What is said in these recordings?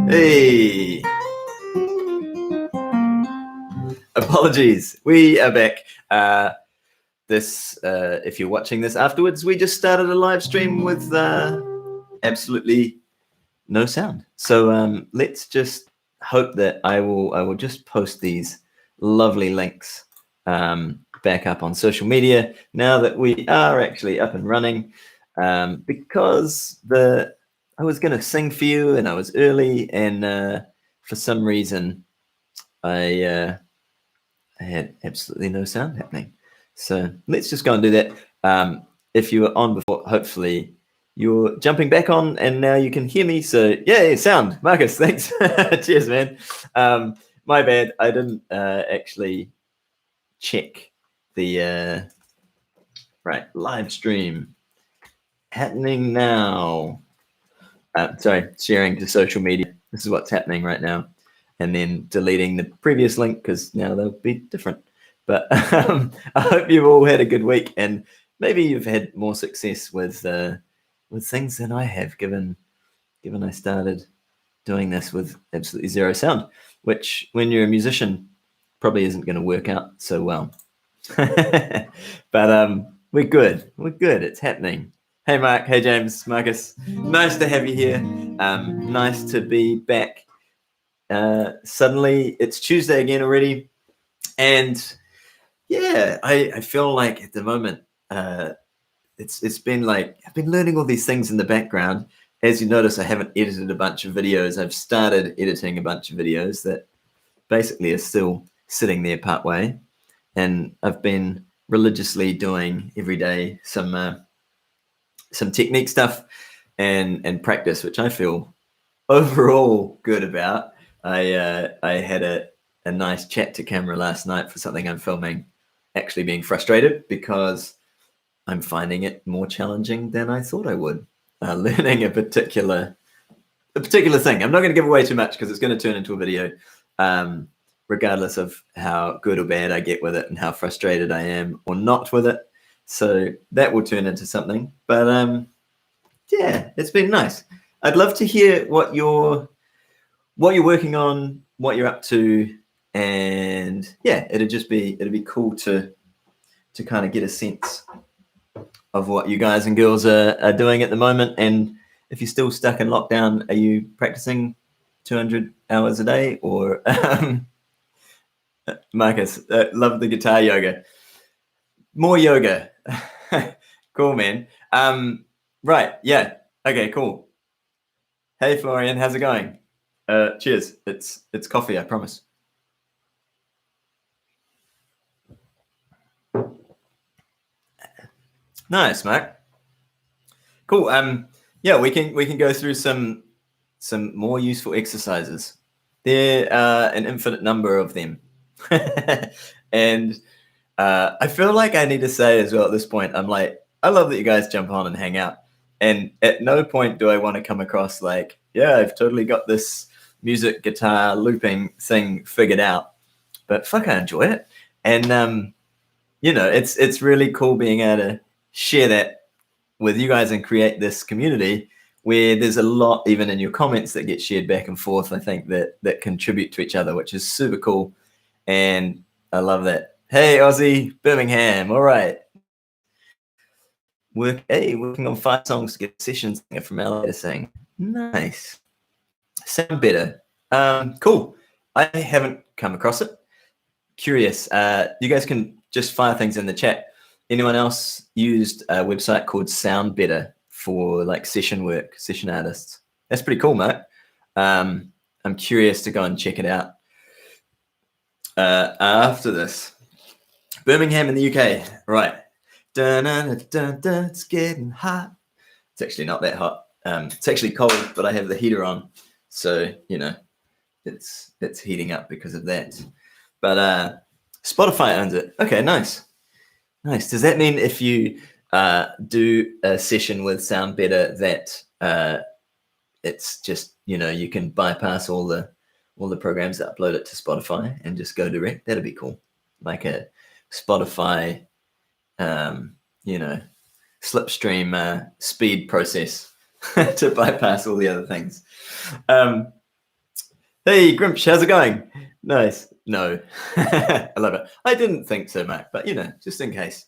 Hey, apologies. We are back. If you're watching this afterwards, we just started a live stream with absolutely no sound. So let's just hope that I will just post these lovely links back up on social media now that we are actually up and running. Because I was going to sing for you and I was early, and for some reason I had absolutely no sound happening. So let's just go and do that. If you were on before, hopefully you're jumping back on and now you can hear me. So yeah, sound. Marcus, thanks. Cheers, man. My bad. I didn't actually check the right live stream happening now. Sorry, sharing to social media. This is what's happening right now. And then deleting the previous link because now they'll be different. But I hope you've all had a good week, and maybe you've had more success with things than I have, given I started doing this with absolutely zero sound, which when you're a musician probably isn't going to work out so well. But we're good. We're good. It's happening. Hey, Mark. Hey, James. Marcus. Nice to have you here. Nice to be back. Suddenly, it's Tuesday again already. And yeah, I feel like at the moment, it's been like I've been learning all these things in the background. As you notice, I haven't edited a bunch of videos. I've started editing a bunch of videos that basically are still sitting there partway. And I've been religiously doing every day some technique stuff and practice, which I feel overall good about. I had a nice chat to camera last night for something I'm filming, actually being frustrated because I'm finding it more challenging than I thought I would. Learning a particular thing. I'm not going to give away too much because it's going to turn into a video. Regardless of how good or bad I get with it and how frustrated I am or not with it. So that will turn into something. But yeah, it's been nice. I'd love to hear what you're working on, what you're up to, and yeah, it'd be cool to kind of get a sense of what you guys and girls are doing at the moment. And if you're still stuck in lockdown, are you practicing 200 hours a day or Marcus, love the guitar yoga. More yoga. Cool, man. Right, yeah. Okay, cool. Hey, Florian, how's it going? Cheers. It's coffee, I promise. Nice, Mark. Cool. Yeah, we can go through some more useful exercises. There are an infinite number of them. And I feel like I need to say as well at this point, I'm like, I love that you guys jump on and hang out. And at no point do I want to come across like, yeah, I've totally got this music, guitar, looping thing figured out. But fuck, I enjoy it. And, it's really cool being able to share that with you guys and create this community where there's a lot, even in your comments, that get shared back and forth, I think, that contribute to each other, which is super cool. And I love that. Hey, Aussie, Birmingham. All right. Working on 5 songs to get a session singer from LA to sing. Nice. Sound better. Cool. I haven't come across it. Curious. You guys can just fire things in the chat. Anyone else used a website called Sound Better for like session work, session artists? That's pretty cool, mate. I'm curious to go and check it out after this. Birmingham in the UK, right? It's getting hot. It's actually not that hot. It's actually cold, but I have the heater on, so it's heating up because of that. But Spotify owns it. Okay, nice. Does that mean if you do a session with Sound Better that it's just you can bypass all the programs that upload it to Spotify and just go direct? That'd be cool, like a Spotify slipstream speed process to bypass all the other things. Hey, Grimsh, how's it going? Nice. No, I love it. I didn't think so, Mark, but just in case.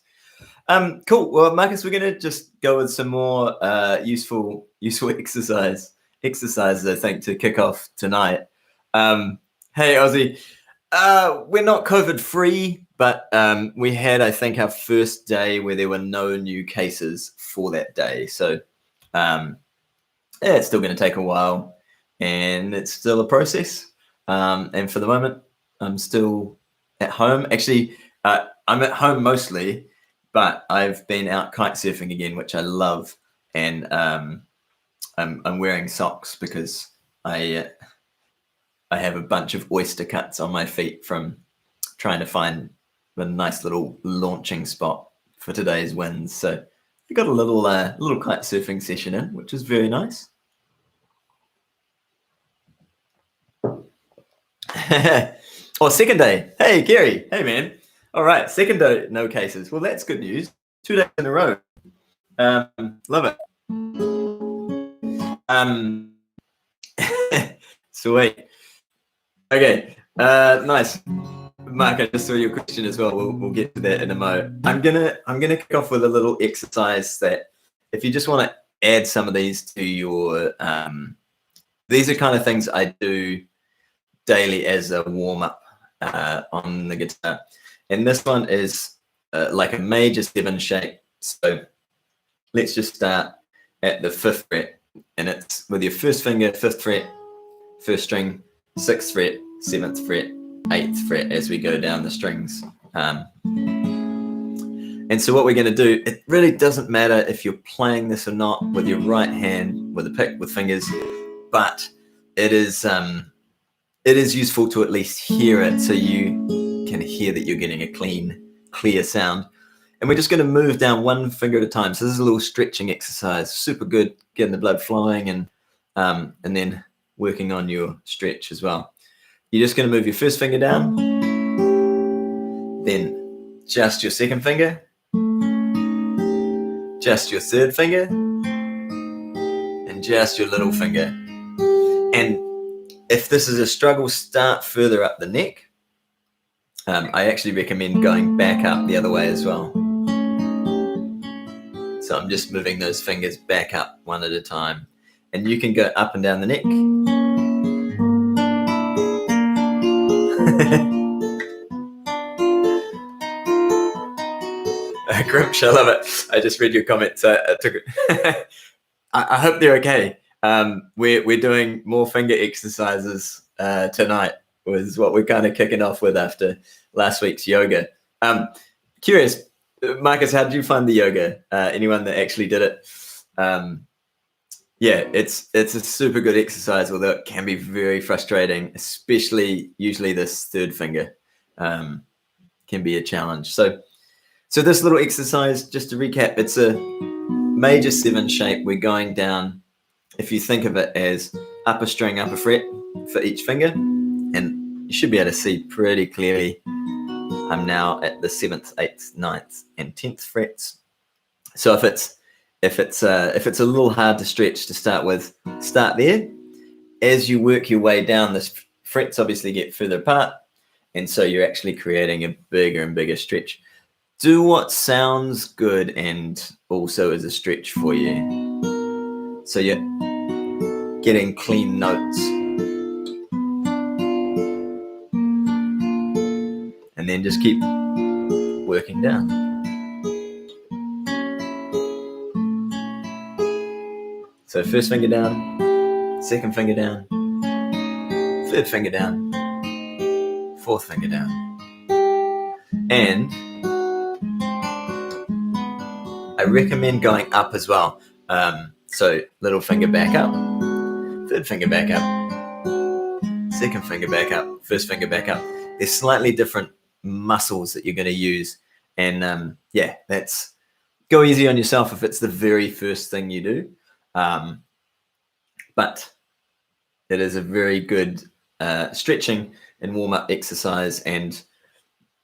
Cool. Well, Marcus, we're gonna just go with some more useful exercises, I think, to kick off tonight. Hey, Ozzy. We're not COVID free, but we had, I think, our first day where there were no new cases for that day. So it's still going to take a while, and it's still a process. And for the moment, I'm still at home. Actually, I'm at home mostly, but I've been out kite surfing again, which I love. And I'm wearing socks because I have a bunch of oyster cuts on my feet from trying to find a nice little launching spot for today's winds. So we got a little kite surfing session in, which is very nice. Oh, second day. Hey, Gary. Hey, man. All right, second day, no cases. Well, that's good news. 2 days in a row. Love it. Sweet. Okay. Nice. Mark, I just saw your question as well. We'll get to that in a moment. I'm gonna kick off with a little exercise that, if you just want to add some of these to your, these are kind of things I do daily as a warm up on the guitar. And this one is like a major 7 shape. So let's just start at the 5th fret, and it's with your first finger, 5th fret, 1st string, 6th fret, 7th fret, 8th fret as we go down the strings. And so what we're going to do, it really doesn't matter if you're playing this or not with your right hand, with a pick, with fingers, but it is useful to at least hear it, so you can hear that you're getting a clear sound. And we're just going to move down 1 finger at a time. So this is a little stretching exercise, super good, getting the blood flowing, and then working on your stretch as well. You're just going to move your 1st finger down, then just your 2nd finger, just your 3rd finger, and just your little finger. And if this is a struggle, start further up the neck. I actually recommend going back up the other way as well. So I'm just moving those fingers back up 1 at a time. And you can go up and down the neck. Grimsh, I love it. I just read your comments. I took it. I hope they're okay. We're doing more finger exercises tonight, was what we're kind of kicking off with after last week's yoga. Curious, Marcus, how did you find the yoga? Anyone that actually did it? Yeah, it's a super good exercise, although it can be very frustrating, especially usually this 3rd finger can be a challenge. So this little exercise, just to recap, it's a major 7 shape. We're going down, if you think of it as upper string, upper fret for each finger, and you should be able to see pretty clearly I'm now at the 7th, 8th, 9th, and 10th frets. So if it's a little hard to stretch to start with, start there. As you work your way down, the frets obviously get further apart, and so you're actually creating a bigger and bigger stretch. Do what sounds good and also is a stretch for you, so you're getting clean notes. And then just keep working down. So 1st finger down, 2nd finger down, 3rd finger down, 4th finger down. And I recommend going up as well. So little finger back up, 3rd finger back up, 2nd finger back up, 1st finger back up. There's slightly different muscles that you're going to use, and that's, go easy on yourself if it's the very first thing you do, but it is a very good stretching and warm-up exercise, and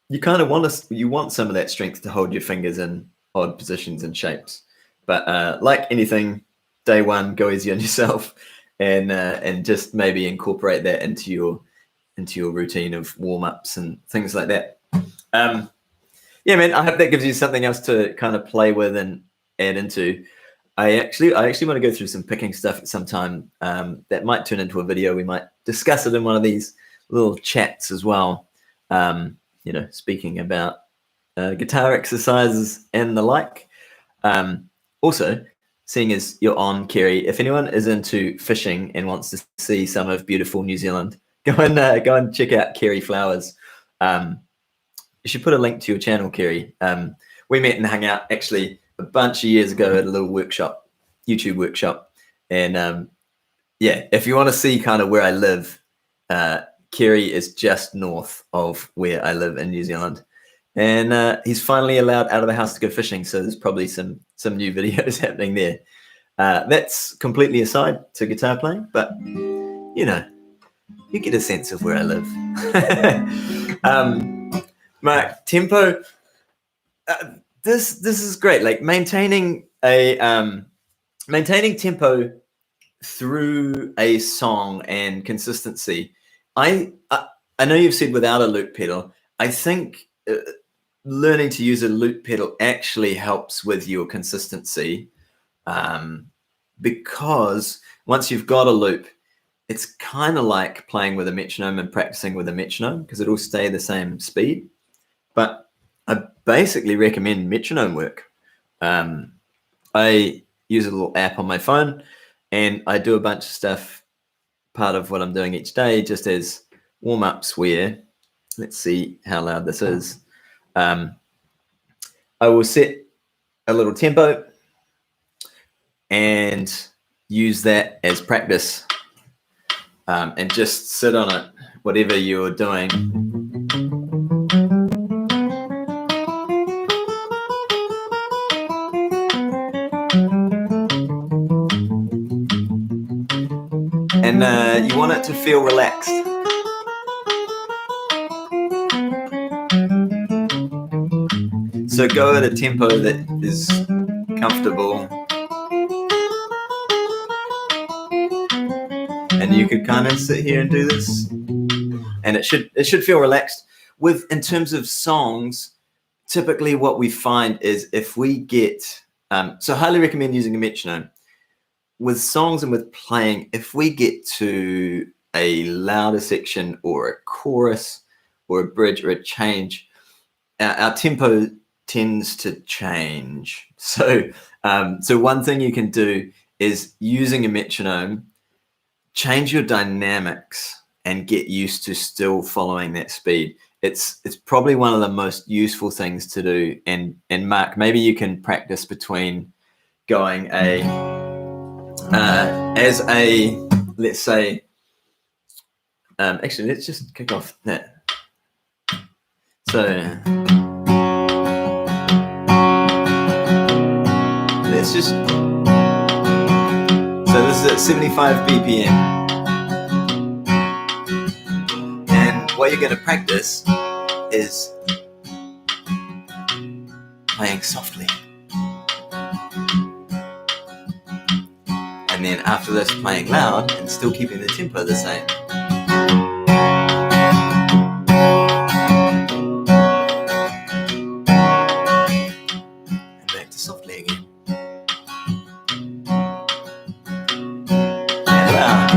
you kind of want some of that strength to hold your fingers in odd positions and shapes. But like anything, day one, go easy on yourself, and just maybe incorporate that into your routine of warm-ups and things like that. Yeah, man, I hope that gives you something else to kind of play with and add into. I actually want to go through some picking stuff at some time. That might turn into a video. We might discuss it in one of these little chats as well. Speaking about guitar exercises and the like. Also, seeing as you're on, Kerry, if anyone is into fishing and wants to see some of beautiful New Zealand, go and check out Kerry Flowers. You should put a link to your channel, Kerry. We met and hung out actually a bunch of years ago at a little workshop, YouTube workshop. And yeah, if you want to see kind of where I live, Kerry is just north of where I live in New Zealand. And he's finally allowed out of the house to go fishing. So there's probably some new videos happening there. That's completely aside to guitar playing, but you get a sense of where I live. Mark, tempo. This is great. Like maintaining tempo through a song and consistency. I know you've said without a loop pedal. I think learning to use a loop pedal actually helps with your consistency, because once you've got a loop, it's kind of like playing with a metronome and practicing with a metronome because it'll stay the same speed. But I basically recommend metronome work. I use a little app on my phone and I do a bunch of stuff, part of what I'm doing each day, just as warm-ups where, let's see how loud this is. I will set a little tempo and use that as practice, and just sit on it, whatever you're doing. And you want it to feel relaxed. So go at a tempo that is comfortable. And you could kind of sit here and do this. And it should feel relaxed. In terms of songs, typically what we find is if we get, so highly recommend using a metronome. With songs and with playing, if we get to a louder section or a chorus or a bridge or a change, our tempo tends to change. So one thing you can do is using a metronome, change your dynamics and get used to still following that speed. It's probably one of the most useful things to do. And Mark, maybe you can practice between going as a, let's say, actually, let's just kick off that. So let's just, so this is at 75 BPM. And what you're going to practice is playing softly. And then after this, playing loud and still keeping the tempo the same. And back to softly again. And loud.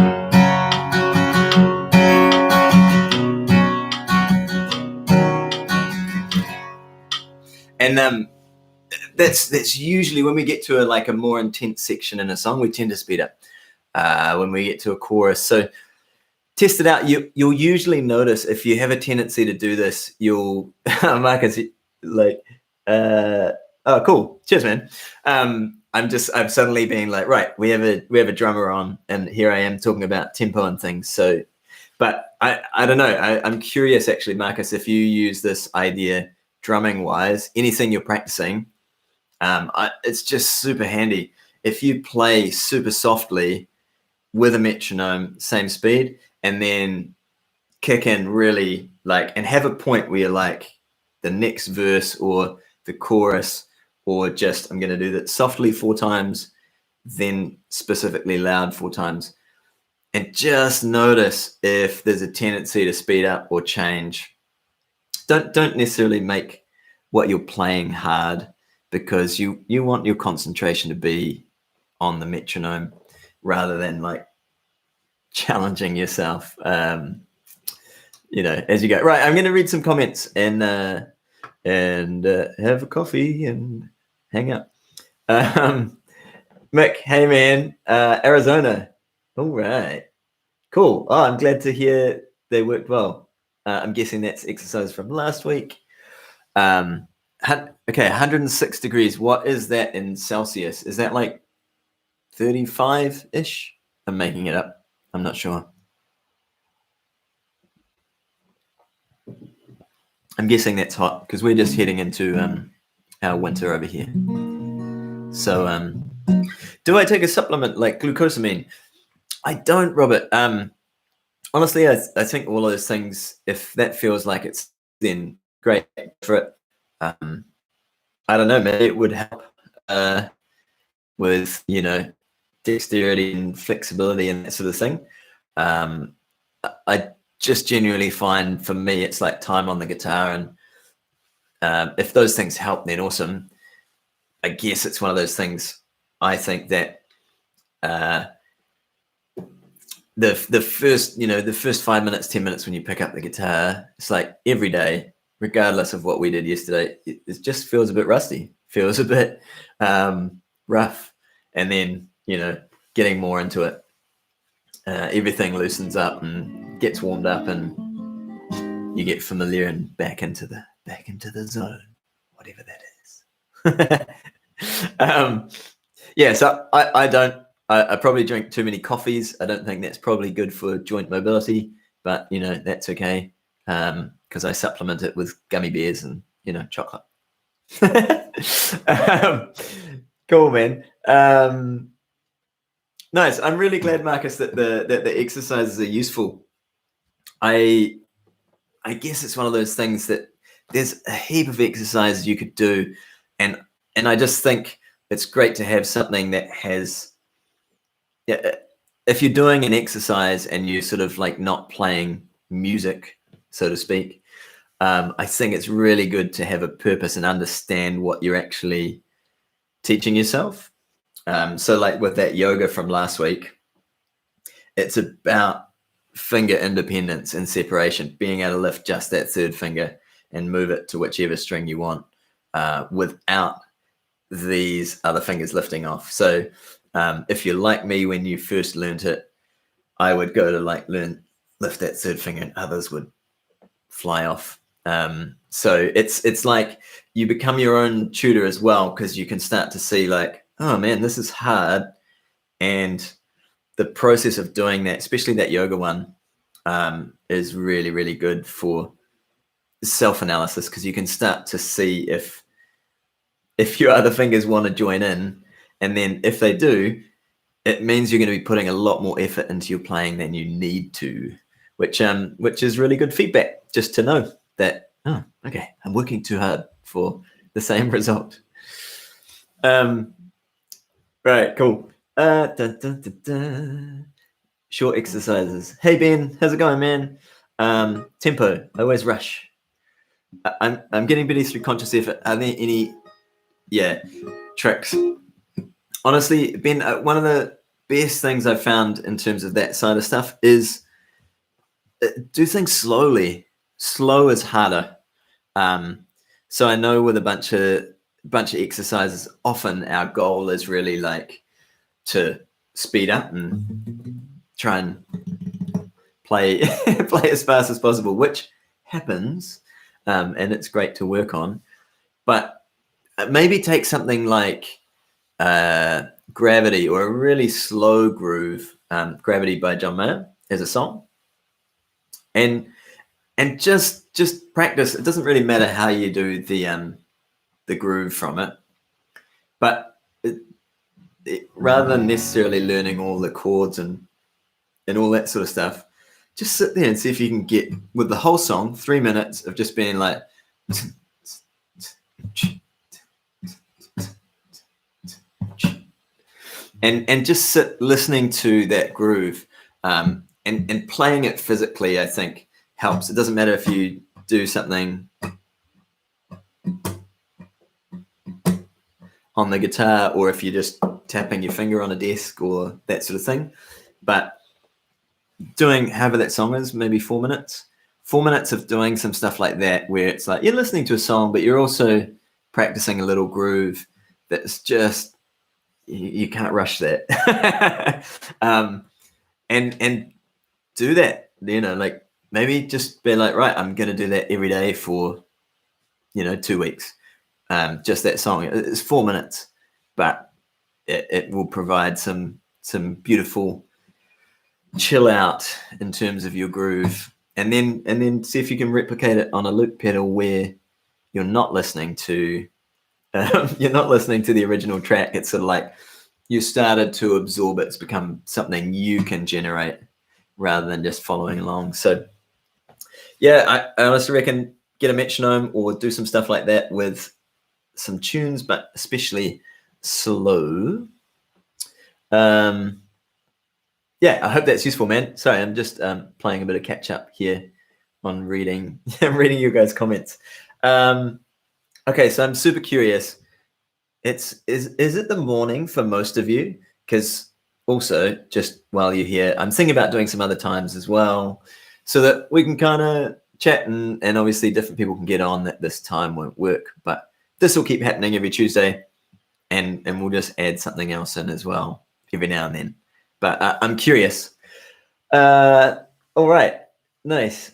And that's usually when we get to a more intense section in a song, we tend to speed up when we get to a chorus. So test it out. You'll usually notice if you have a tendency to do this, you'll Marcus, like, oh, cool, cheers, man. I'm suddenly being like, right, we have a drummer on, and here I am talking about tempo and things. So, but I don't know. I'm curious actually, Marcus, if you use this idea drumming wise, anything you're practicing. It's just super handy. If you play super softly with a metronome, same speed, and then kick in really and have a point where you're like the next verse or the chorus or just I'm going to do that softly 4 times, then specifically loud 4 times. And just notice if there's a tendency to speed up or change. Don't necessarily make what you're playing hard, because you want your concentration to be on the metronome rather than like challenging yourself, as you go. Right, I'm going to read some comments and have a coffee and hang up. Mick, hey man, Arizona. All right, cool. Oh, I'm glad to hear they worked well. I'm guessing that's exercise from last week. Okay, 106 degrees. What is that in Celsius? Is that like 35-ish? I'm making it up. I'm not sure. I'm guessing that's hot because we're just heading into our winter over here. So, do I take a supplement like glucosamine? I don't, Robert. Honestly, I think all of those things, if that feels like it's then great for it. I don't know, maybe it would help with, dexterity and flexibility and that sort of thing. I just genuinely find, for me, it's like time on the guitar, and if those things help, then awesome. I guess it's one of those things. I think that the first 5 minutes, 10 minutes when you pick up the guitar, it's like every day, regardless of what we did yesterday, it just feels a bit rusty, feels a bit rough, and then getting more into it, everything loosens up and gets warmed up, and you get familiar and back into the zone, whatever that is. So I probably drink too many coffees. I don't think that's probably good for joint mobility, but that's okay, because I supplement it with gummy bears and chocolate. Cool, man. Nice. I'm really glad, Marcus, that the exercises are useful. I guess it's one of those things that there's a heap of exercises you could do, and I just think it's great to have something that has. If you're doing an exercise and you're sort of like not playing music, so to speak, I think it's really good to have a purpose and understand what you're actually teaching yourself. So like with that yoga from last week, it's about finger independence and separation, being able to lift just that third finger and move it to whichever string you want, without these other fingers lifting off. So if you're like me, when you first learned it, I would go to lift that third finger and others would fly off. So it's like you become your own tutor as well, because you can start to see like, oh man, this is hard. And the process of doing that, especially that yoga one, is really, really good for self-analysis, because you can start to see if your other fingers want to join in. And then if they do, it means you're going to be putting a lot more effort into your playing than you need to, which is really good feedback, just to know that, oh, okay, I'm working too hard for the same result. Right, cool. Short exercises. Hey Ben, how's it going, man? Tempo. I always rush. I'm getting better through conscious effort. Are there any tricks? Honestly, Ben, one of the best things I've found in terms of that side of stuff is do things slowly. Slow is harder. So I know with a bunch of exercises, often our goal is really like to speed up and try and play as fast as possible, which happens, and it's great to work on. But maybe take something like Gravity, or a really slow groove, Gravity by John Mayer as a song, and just practice. It doesn't really matter how you do the groove from it, but rather than necessarily learning all the chords and all that sort of stuff, just sit there and see if you can get, with the whole song, 3 minutes of just being like and just sit listening to that groove, and playing it physically, I think helps. It doesn't matter if you do something on the guitar or if you're just tapping your finger on a desk or that sort of thing, but doing however that song is, maybe 4 minutes. 4 minutes of doing some stuff like that, where it's like you're listening to a song, but you're also practicing a little groove that's just, you can't rush that. And do that, like maybe just be like, right, I'm going to do that every day for, 2 weeks. Just that song. It's 4 minutes, but it will provide some beautiful chill out in terms of your groove. And then see if you can replicate it on a loop pedal where you're not listening to the original track. It's sort of like you started to absorb it. It's become something you can generate rather than just following along. So yeah, I honestly reckon get a metronome or do some stuff like that with some tunes, but especially slow. Yeah, I hope that's useful, man. Sorry, I'm just playing a bit of catch up here on reading reading you guys' comments. Okay, so I'm super curious. Is it the morning for most of you? Because also, just while you're here, I'm thinking about doing some other times as well, so that we can kind of chat, and obviously different people can get on that this time won't work, but this will keep happening every Tuesday, and we'll just add something else in as well every now and then. But I'm curious. All right, nice.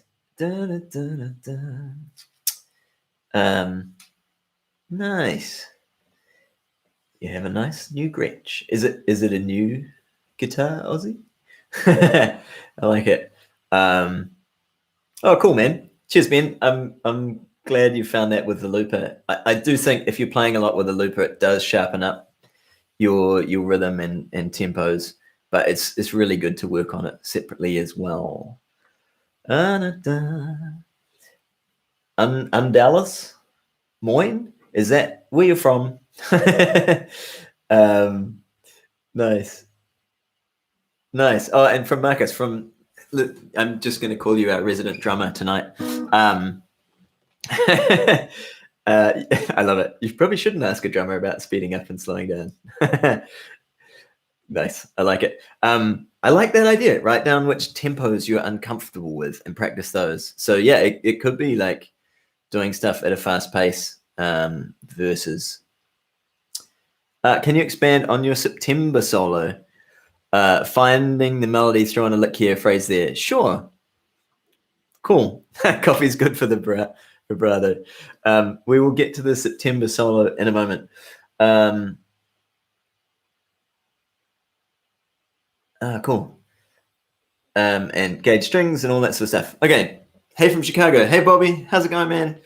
Nice. You have a nice new Gretsch. Is it a new guitar, Ozzy? I like it. Oh, cool, man. Cheers, Ben. I'm glad you found that with the looper. I do think if you're playing a lot with the looper, it does sharpen up your rhythm and tempos. But it's really good to work on it separately as well. Dallas, Moyne, is that where you're from? Nice. Oh, and from Marcus, look, I'm just going to call you our resident drummer tonight. I love it. You probably shouldn't ask a drummer about speeding up and slowing down. Nice. I like it. I like that idea. Write down which tempos you're uncomfortable with and practice those. So yeah, it could be like doing stuff at a fast pace versus. Can you expand on your September solo? Finding the melody, throwing a lick here, phrase there. Sure. Cool. Coffee's good for the vibrato. We will get to the September solo in a moment. Cool. And gauge strings and all that sort of stuff. Okay. Hey from Chicago. Hey Bobby, how's it going, man?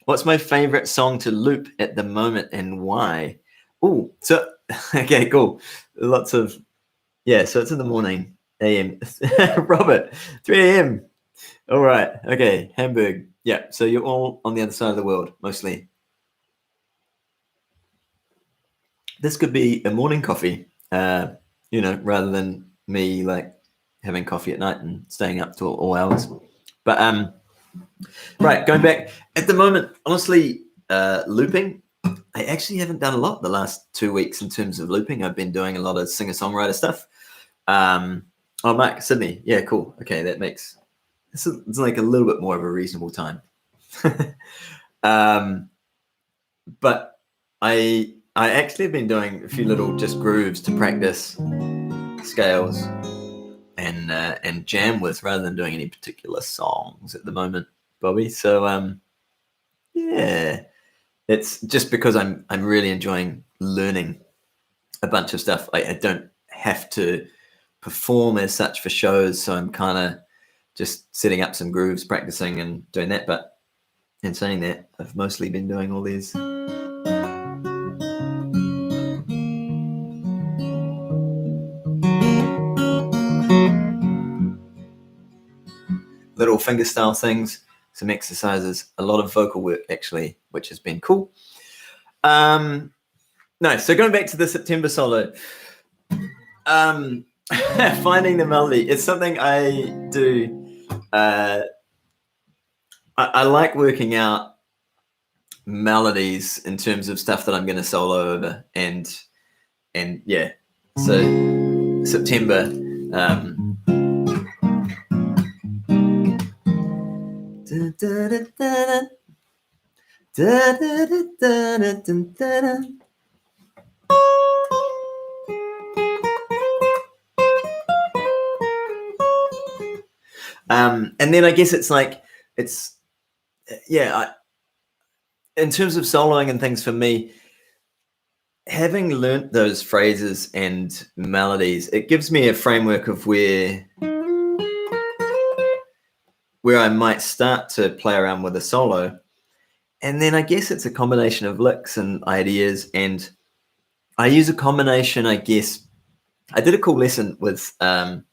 What's my favorite song to loop at the moment and why? Oh, so okay, cool. Lots of so it's in the morning, AM. Robert, 3 a.m. All right. Okay, Hamburg. Yeah. So you're all on the other side of the world, mostly. This could be a morning coffee, rather than me like having coffee at night and staying up till all hours. But right, going back at the moment, honestly, looping. I actually haven't done a lot the last 2 weeks in terms of looping. I've been doing a lot of singer-songwriter stuff. Oh, Mike, Sydney. Yeah, cool. Okay, that makes it's like a little bit more of a reasonable time. But I actually have been doing a few little just grooves to practice scales and jam with rather than doing any particular songs at the moment, Bobby. So yeah, it's just because I'm really enjoying learning a bunch of stuff. I don't have to perform as such for shows, so I'm kind of just setting up some grooves, practicing and doing that. But in saying that, I've mostly been doing all these little fingerstyle things, some exercises, a lot of vocal work actually, which has been cool. Nice. So going back to the September solo, finding the melody, it's something I do. I like working out melodies in terms of stuff that I'm going to solo over, and yeah. So September. And then I guess it's like, it's, yeah, in terms of soloing and things, for me, having learnt those phrases and melodies, it gives me a framework of where I might start to play around with a solo. And then I guess it's a combination of licks and ideas. And I use a combination, I guess. I did a cool lesson with, oh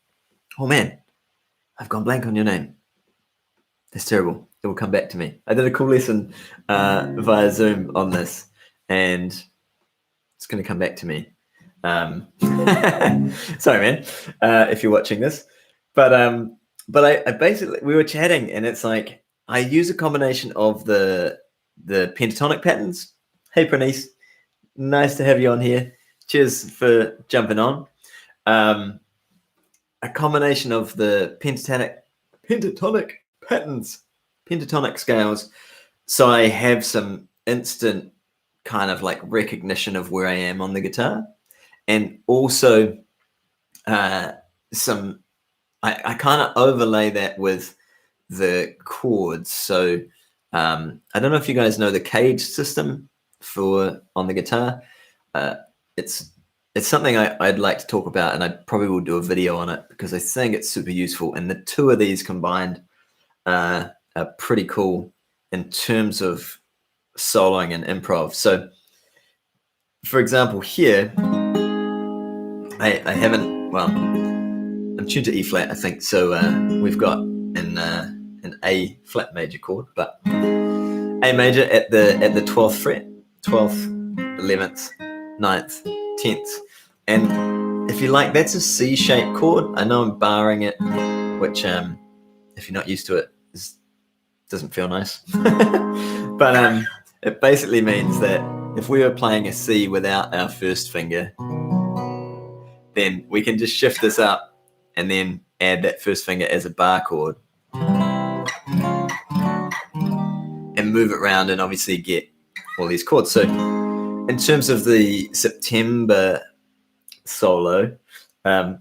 man, I've gone blank on your name. That's terrible. It will come back to me. I did a cool lesson via Zoom on this, and it's going to come back to me. Sorry, man, if you're watching this. But I basically, we were chatting, and it's like, I use a combination of the pentatonic patterns. Hey, Pranice, nice to have you on here. Cheers for jumping on. A combination of the pentatonic patterns, pentatonic scales. So I have some instant kind of like recognition of where I am on the guitar. And also some, I kind of overlay that with the chords. So I don't know if you guys know the cage system on the guitar. It's something I'd like to talk about, and I probably will do a video on it because I think it's super useful. And the two of these combined are pretty cool in terms of soloing and improv. So, for example, here, I haven't, well, I'm tuned to E flat, I think. So we've got an A flat major chord, but A major at the 12th fret, 12th, 11th, 9th, 10th. And if you like, that's a C-shaped chord. I know I'm barring it, which if you're not used to it, doesn't feel nice. But it basically means that if we were playing a C without our first finger, then we can just shift this up and then add that first finger as a bar chord and move it around and obviously get all these chords. So in terms of the September solo,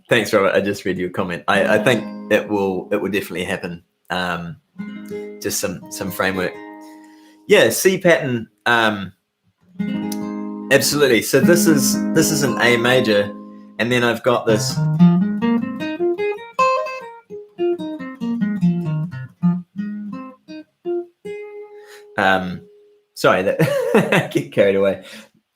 thanks, Robert. I just read your comment. I think it will definitely happen. Just some framework. Yeah, C pattern. Absolutely. So this is an A major, and then I've got this. Sorry, that I get carried away.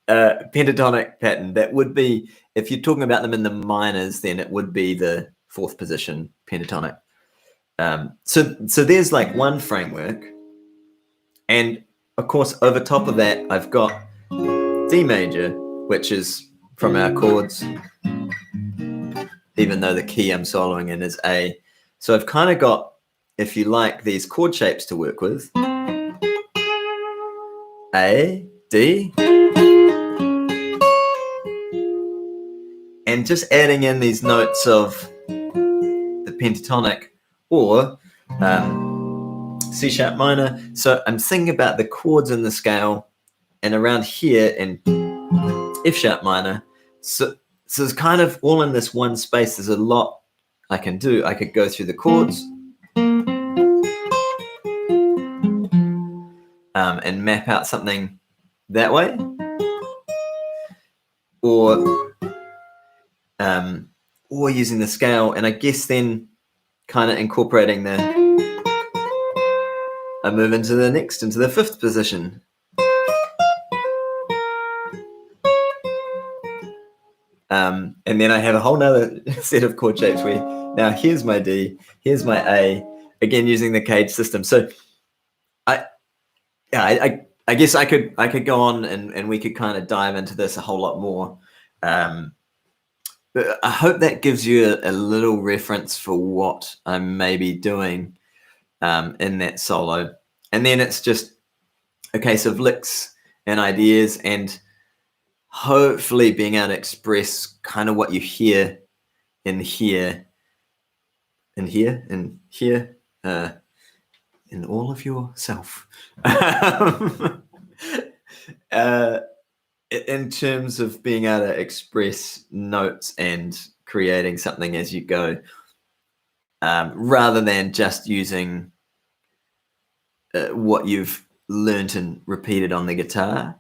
Pentatonic pattern. That would be, if you're talking about them in the minors, then it would be the 4th position pentatonic. So there's like one framework, and of course over top of that I've got D major, which is from our chords, even though the key I'm soloing in is A. So I've kind of got, if you like, these chord shapes to work with. A, D, and just adding in these notes of the pentatonic or C sharp minor. So I'm thinking about the chords in the scale, and around here in F sharp minor. So it's kind of all in this one space. There's a lot I can do. I could go through the chords and map out something that way, or using the scale, and I guess then kind of incorporating I move into the 5th position. And then I have a whole nother set of chord shapes where now here's my D, here's my A, again using the cage system. So I I guess I could go on and we could kind of dive into this a whole lot more. But I hope that gives you a little reference for what I'm maybe doing in that solo. And then it's just a case of licks and ideas and hopefully being able to express kind of what you hear in here, in here, in here, in all of yourself. In terms of being able to express notes and creating something as you go, rather than just using what you've learned and repeated on the guitar.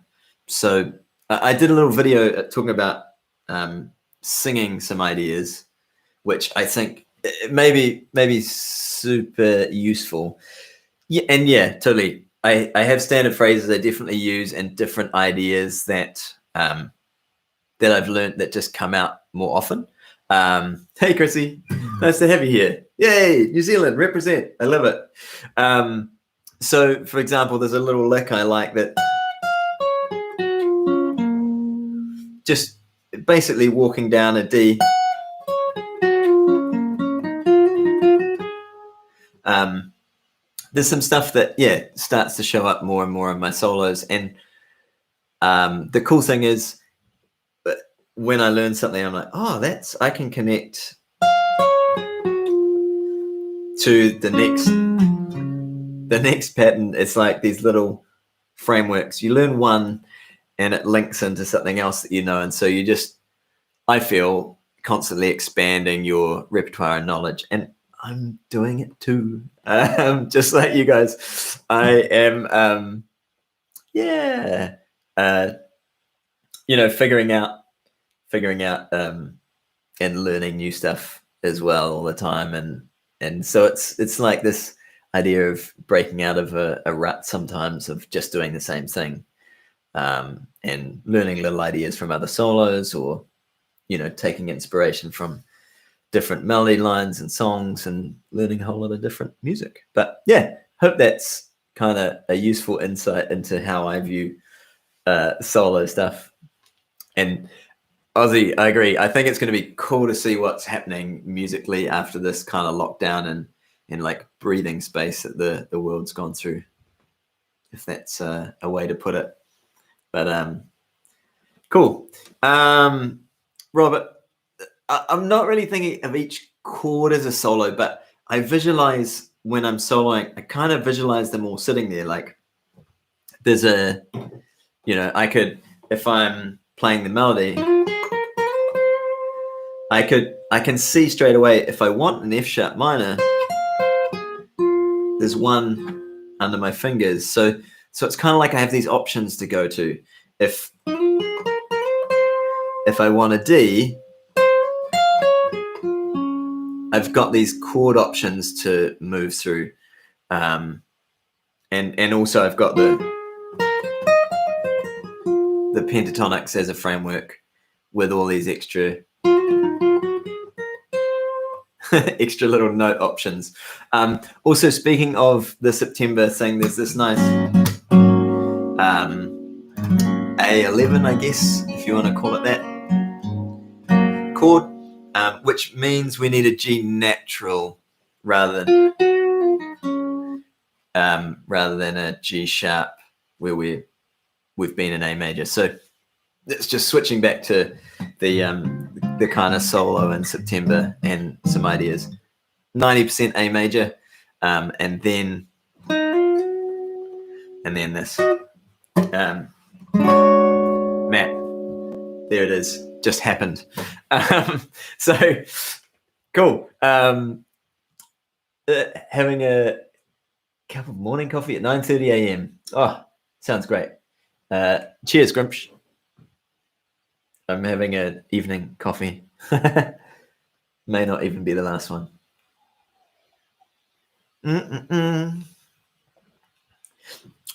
So I did a little video talking about singing some ideas, which I think maybe super useful. Yeah, and yeah, totally. I have standard phrases I definitely use and different ideas that that I've learned that just come out more often. Hey, Chrissy, nice to have you here. Yay, New Zealand, represent. I love it. So, for example, there's a little lick I like that just basically walking down a D. There's some stuff that, yeah, starts to show up more and more in my solos. And the cool thing is, when I learn something, I'm like, oh, I can connect to the next pattern. It's like these little frameworks. You learn one and it links into something else that you know. And so you just, I feel, constantly expanding your repertoire and knowledge. And I'm doing it too. Just like you guys. I am, figuring out and learning new stuff as well all the time. And so it's like this idea of breaking out of a rut sometimes of just doing the same thing, and learning little ideas from other solos, or taking inspiration from different melody lines and songs and learning a whole lot of different music. But yeah, hope that's kind of a useful insight into how I view solo stuff. And Ozzy, I agree. I think it's going to be cool to see what's happening musically after this kind of lockdown and like breathing space that the world's gone through, if that's a way to put it. But cool. Robert, I'm not really thinking of each chord as a solo, but I visualize when I'm soloing, I kind of visualize them all sitting there. Like there's I could, if I'm playing the melody, I can see straight away if I want an F sharp minor, there's one under my fingers. So it's kind of like I have these options to go to. If I want a D, I've got these chord options to move through. And also I've got the pentatonics as a framework with all these extra little note options. Also, speaking of the September thing, there's this nice A11, I guess, if you want to call it that, chord, which means we need a G natural rather than a G sharp where we've been in A major. So it's just switching back to the kind of solo in September and some ideas. 90% A major, and then this. Matt, there it is. Just happened. So cool. Having a cup of morning coffee at 9:30 a.m. Oh, sounds great. Cheers, Grimsh. I'm having an evening coffee. May not even be the last one.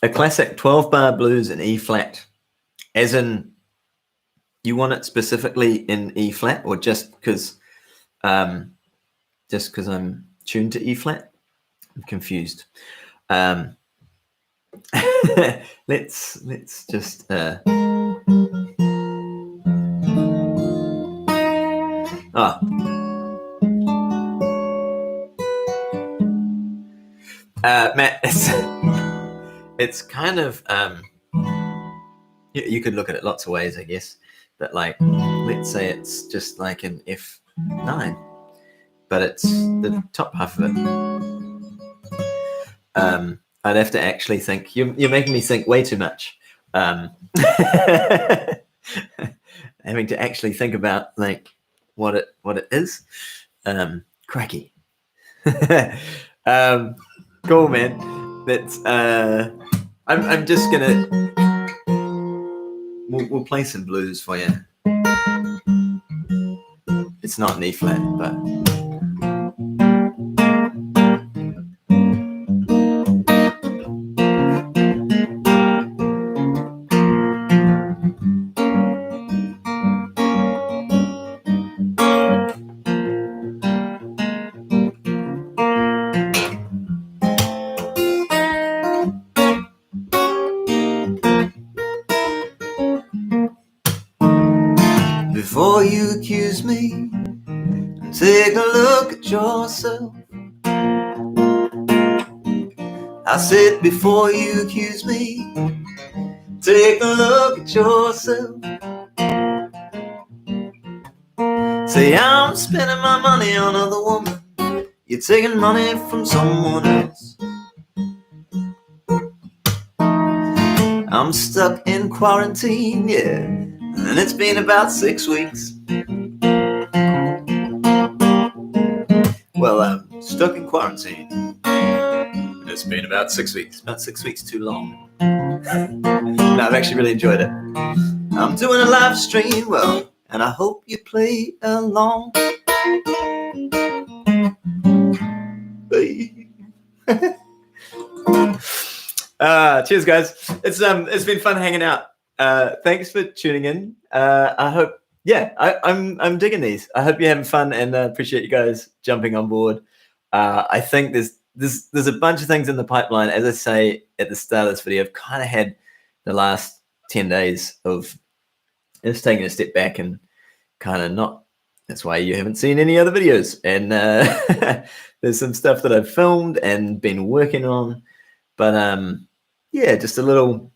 A classic 12-bar blues in E flat, as in you want it specifically in E flat, or just because I'm tuned to E flat? I'm confused. let's just Matt, it's kind of you could look at it lots of ways, I guess, but like let's say it's just like an F9, but it's the top half of it. I'd have to actually think. You're making me think way too much. Having to actually think about like what it is. Cracky. Cool, man. That's I'm just gonna we'll play some blues for you. It's not an E flat, but before you accuse me, take a look at yourself. I said before you accuse me, take a look at yourself. Say I'm spending my money on another woman, you're taking money from someone else. I'm stuck in quarantine, yeah, and it's been about 6 weeks. Well, I'm stuck in quarantine. It's been about 6 weeks. About 6 weeks too long. No, I've actually really enjoyed it. I'm doing a live stream, well, and I hope you play along. Cheers, guys. It's been fun hanging out. Thanks for tuning in. I hope, yeah, I'm digging these. I hope you're having fun, and appreciate you guys jumping on board. I think there's a bunch of things in the pipeline. As I say at the start of this video, I've kind of had the last 10 days of just taking a step back and kind of not. That's why you haven't seen any other videos. And there's some stuff that I've filmed and been working on. But yeah, just a little,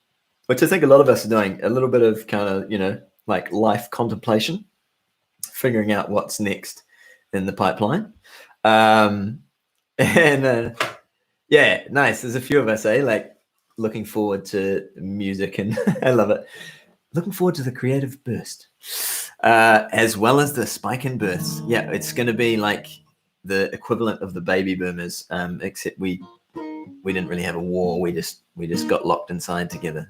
which I think a lot of us are doing, a little bit of kind of, like life contemplation, figuring out what's next in the pipeline. And yeah, nice. There's a few of us, like looking forward to music, and I love it. Looking forward to the creative burst, as well as the spike in births. Yeah, it's going to be like the equivalent of the baby boomers, except we didn't really have a war. We just got locked inside together.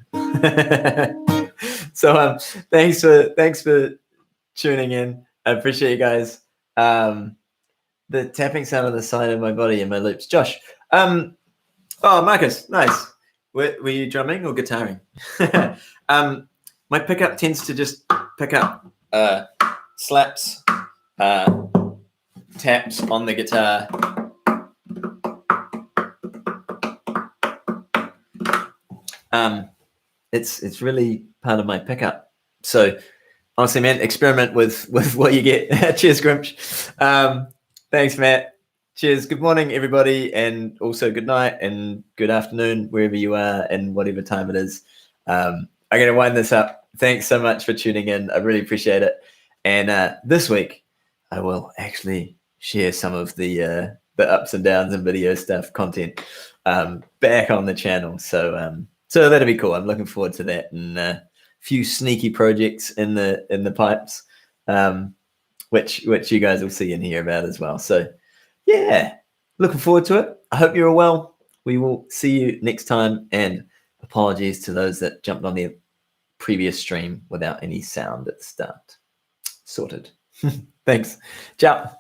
So thanks for tuning in. I appreciate you guys. The tapping sound on the side of my body and my lips. Josh. Oh, Marcus, nice. Were you drumming or guitaring? My pickup tends to just pick up slaps, taps on the guitar. It's really part of my pickup. So honestly, man, experiment with what you get. Cheers, Grimch. Thanks, Matt. Cheers. Good morning, everybody, and also good night and good afternoon, wherever you are and whatever time it is. I'm going to wind this up. Thanks so much for tuning in. I really appreciate it. And this week, I will actually share some of the ups and downs and video stuff, content back on the channel. So that'll be cool. I'm looking forward to that, and a few sneaky projects in the pipes, which you guys will see and hear about as well. So yeah, looking forward to it. I hope you're all well. We will see you next time, and apologies to those that jumped on the previous stream without any sound at the start. Sorted. Thanks. Ciao.